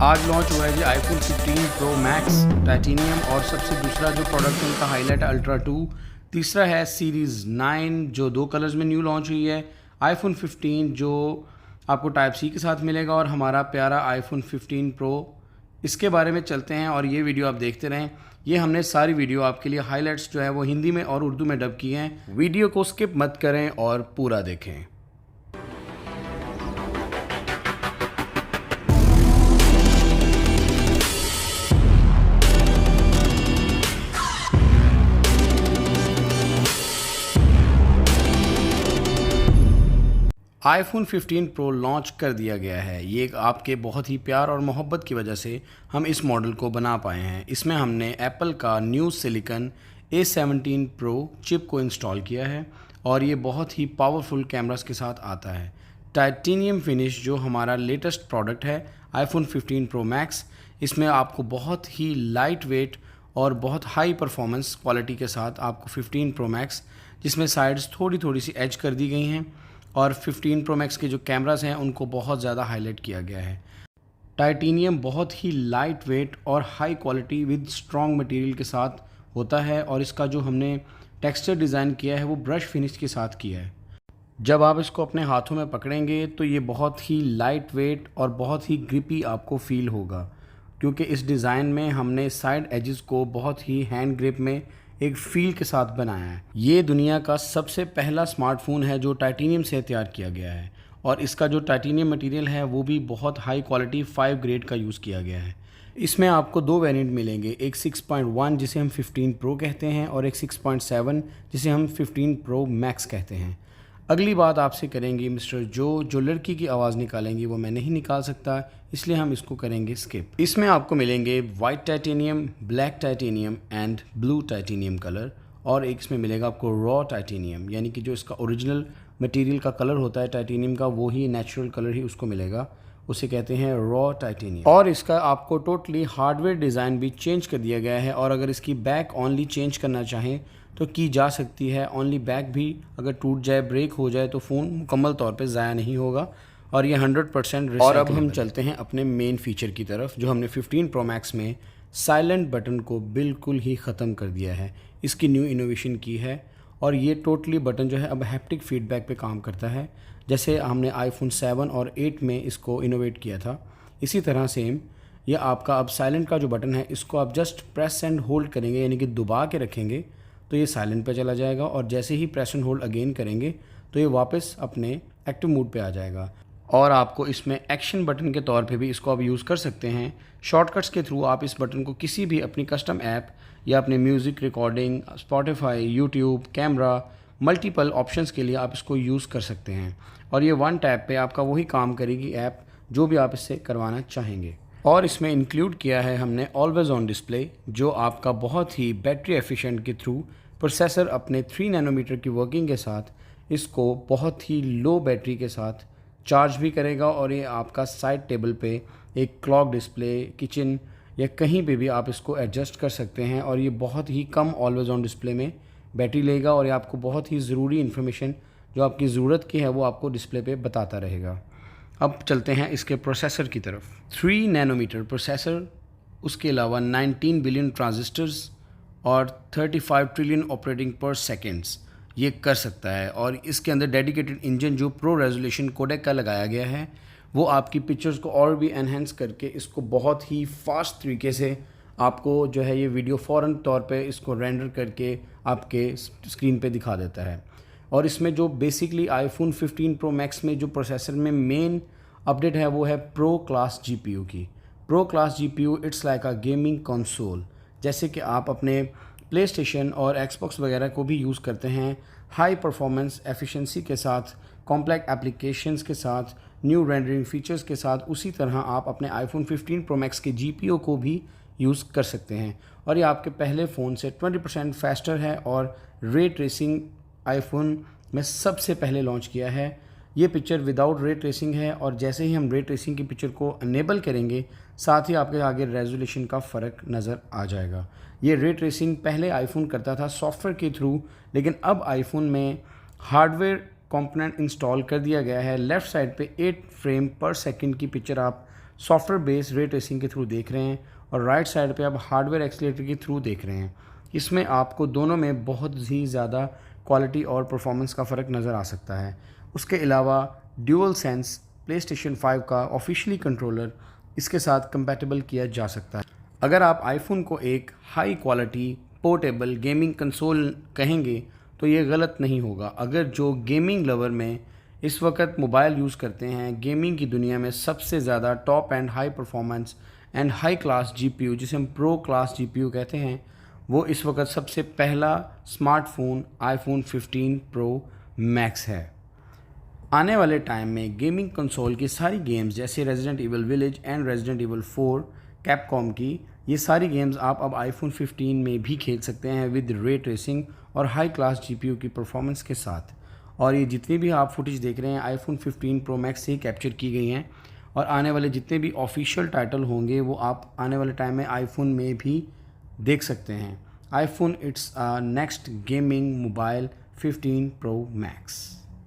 आज लॉन्च हुआ है जी आईफोन 15 प्रो मैक्स टाइटेनियम। और सबसे दूसरा जो प्रोडक्ट है उनका हाईलाइट अल्ट्रा 2। तीसरा है सीरीज़ 9 जो 2 कलर्स में न्यू लॉन्च हुई है। आईफोन 15 जो आपको टाइप सी के साथ मिलेगा और हमारा प्यारा आईफोन 15 प्रो। इसके बारे में चलते हैं और ये वीडियो आप देखते रहें। ये हमने सारी वीडियो आपके लिए हाईलाइट्स जो है वो हिंदी में और उर्दू में डब किए हैं। वीडियो को स्किप मत करें और पूरा देखें। आईफोन 15 प्रो लॉन्च कर दिया गया है। ये आपके बहुत ही प्यार और मोहब्बत की वजह से हम इस मॉडल को बना पाए हैं। इसमें हमने एप्पल का new silicon A17 pro chip को इंस्टॉल किया है और ये बहुत ही पावरफुल कैमरास के साथ आता है। टाइटेनियम फिनिश जो हमारा लेटेस्ट प्रोडक्ट है आईफोन 15 प्रो मैक्स, इसमें आपको बहुत ही लाइट वेट और बहुत हाई परफॉर्मेंस क्वालिटी के साथ आपको 15 प्रो मैक्स, जिसमें साइड्स थोड़ी थोड़ी सी एज कर दी गई हैं और 15 प्रो मैक्स के जो कैमरास हैं उनको बहुत ज़्यादा हाईलाइट किया गया है। टाइटेनियम बहुत ही लाइट वेट और high quality with strong material के साथ होता है और इसका जो हमने टेक्सचर डिज़ाइन किया है वो ब्रश फिनिश के साथ किया है। जब आप इसको अपने हाथों में पकड़ेंगे तो ये बहुत ही लाइट वेट और बहुत ही ग्रिपी आपको फील होगा, क्योंकि इस डिज़ाइन में हमने साइड एजेस को बहुत ही हैंड ग्रिप में एक फील के साथ बनाया है। ये दुनिया का सबसे पहला स्मार्टफोन है जो टाइटेनियम से तैयार किया गया है और इसका जो टाइटेनियम मटेरियल है वो भी बहुत हाई क्वालिटी 5 ग्रेड का यूज़ किया गया है। इसमें आपको 2 वेरिएंट मिलेंगे, एक 6.1 जिसे हम 15 प्रो कहते हैं और एक 6.7 जिसे हम 15 प्रो मैक्स कहते हैं। अगली बात आपसे करेंगे मिस्टर जो लड़की की आवाज़ निकालेंगी वो मैं नहीं निकाल सकता, इसलिए हम इसको करेंगे स्किप। इसमें आपको मिलेंगे white titanium, black titanium and blue titanium colour, और एक इसमें मिलेगा आपको रॉ टाइटेनियम, यानी कि जो इसका ओरिजिनल मटेरियल का कलर होता है टाइटेनियम का वो ही नेचुरल कलर ही उसको मिलेगा, उसे कहते हैं रॉ टाइटेनियम। और इसका आपको टोटली हार्डवेयर डिज़ाइन भी चेंज कर दिया गया है और अगर इसकी बैक ओनली चेंज करना चाहें तो की जा सकती है। ओनली बैक भी अगर टूट जाए, ब्रेक हो जाए तो फ़ोन मुकम्मल तौर पे ज़ाया नहीं होगा और ये 100% और अब हम चलते हैं अपने मेन फीचर की तरफ, जो हमने 15 प्रो मैक्स में साइलेंट बटन को बिल्कुल ही ख़त्म कर दिया है। इसकी न्यू इनोवेशन की है और ये टोटली बटन जो है अब हैप्टिक फीडबैक पे काम करता है, जैसे हमने आईफोन 7 और 8 में इसको इनोवेट किया था। इसी तरह सेम ये आपका अब साइलेंट का जो बटन है इसको आप जस्ट प्रेस एंड होल्ड करेंगे, यानी कि दबा के रखेंगे तो ये साइलेंट पे चला जाएगा और जैसे ही प्रेस एंड होल्ड अगेन करेंगे तो ये वापस अपने एक्टिव मोड पे आ जाएगा। और आपको इसमें एक्शन बटन के तौर पे भी इसको आप यूज़ कर सकते हैं। शॉर्टकट्स के थ्रू आप इस बटन को किसी भी अपनी कस्टम ऐप या अपने music recording, Spotify, YouTube, camera, multiple options के लिए आप इसको यूज़ कर सकते हैं और ये वन टैप पे आपका वही काम करेगी ऐप जो भी आप इससे करवाना चाहेंगे। और इसमें इंक्लूड किया है हमने ऑलवेज ऑन डिस्प्ले, जो आपका बहुत ही बैटरी एफिशिएंट के थ्रू प्रोसेसर अपने 3 नैनोमीटर की वर्किंग के साथ इसको बहुत ही लो बैटरी के साथ चार्ज भी करेगा और ये आपका साइड टेबल पे एक क्लॉक डिस्प्ले, किचन या कहीं पे भी आप इसको एडजस्ट कर सकते हैं और ये बहुत ही कम ऑलवेज ऑन डिस्प्ले में बैटरी लेगा और ये आपको बहुत ही ज़रूरी इन्फॉर्मेशन जो आपकी ज़रूरत की है वो आपको डिस्प्ले पे बताता रहेगा। अब चलते हैं इसके प्रोसेसर की तरफ। 3 नैनोमीटर प्रोसेसर, उसके अलावा 19 बिलियन ट्रांजिस्टर्स और 35 ट्रिलियन ऑपरेटिंग पर सेकेंड्स ये कर सकता है। और इसके अंदर डेडिकेटेड इंजन जो प्रो रेजोल्यूशन कोडेक का लगाया गया है वो आपकी पिक्चर्स को और भी एनहेंस करके इसको बहुत ही फास्ट तरीके से आपको जो है ये वीडियो फ़ौरन तौर पे इसको रेंडर करके आपके स्क्रीन पे दिखा देता है। और इसमें जो बेसिकली आईफोन 15 प्रो मैक्स में जो प्रोसेसर में मेन अपडेट है वो है प्रो क्लास जीपीयू की। Pro class GPU it's like a gaming console, जैसे कि आप अपने प्ले स्टेशन और एक्सबॉक्स वगैरह को भी यूज़ करते हैं हाई परफॉर्मेंस एफिशिएंसी के साथ, कॉम्प्लेक्स एप्लीकेशंस के साथ, न्यू रेंडरिंग फीचर्स के साथ, उसी तरह आप अपने आईफोन 15 प्रो मैक्स के जीपीयू को भी यूज़ कर सकते हैं। और ये आपके पहले फ़ोन से 20% फास्टर है और रे ट्रेसिंग आईफोन में सबसे पहले लॉन्च किया है। ये पिक्चर विदाउट रे ट्रेसिंग है और जैसे ही हम रे ट्रेसिंग की पिक्चर को अनेबल करेंगे साथ ही आपके आगे रेजोल्यूशन का फ़र्क नज़र आ जाएगा। ये रे ट्रेसिंग पहले आईफोन करता था सॉफ्टवेयर के थ्रू, लेकिन अब आईफोन में हार्डवेयर कंपोनेंट इंस्टॉल कर दिया गया है। लेफ़्ट साइड पे 8 फ्रेम पर सेकंड की पिक्चर आप सॉफ्टवेयर बेस्ड रे ट्रेसिंग के थ्रू देख रहे हैं और राइट साइड पे आप हार्डवेयर एक्सीलेटर के थ्रू देख रहे हैं। इसमें आपको दोनों में बहुत ही ज़्यादा क्वालिटी और परफॉर्मेंस का फ़र्क नज़र आ सकता है। उसके अलावा ड्यूअल सेंस प्लेस्टेशन 5 का ऑफिशियली कंट्रोलर इसके साथ कंपैटिबल किया जा सकता है। अगर आप आईफोन को एक high quality portable gaming console कहेंगे तो ये गलत नहीं होगा। अगर जो गेमिंग लवर में इस वक्त मोबाइल यूज़ करते हैं, गेमिंग की दुनिया में सबसे ज़्यादा top and high performance and high class GPU, जिसे हम प्रो क्लास जीपीयू कहते हैं, वो इस वक्त सबसे पहला स्मार्टफोन आईफोन 15 प्रो मैक्स है। आने वाले टाइम में गेमिंग कंसोल की सारी गेम्स जैसे resident evil village and resident evil 4 Capcom की, ये सारी गेम्स आप अब आईफोन 15 में भी खेल सकते हैं विद रे ट्रेसिंग और हाई क्लास जीपीयू की परफॉर्मेंस के साथ। और ये जितनी भी आप फुटेज देख रहे हैं आईफोन 15 प्रो मैक्स से ही कैप्चर की गई हैं और आने वाले जितने भी ऑफिशियल टाइटल होंगे वो आप आने वाले टाइम में आईफोन में भी देख सकते हैं। IPhone it's next gaming mobile 15 pro max.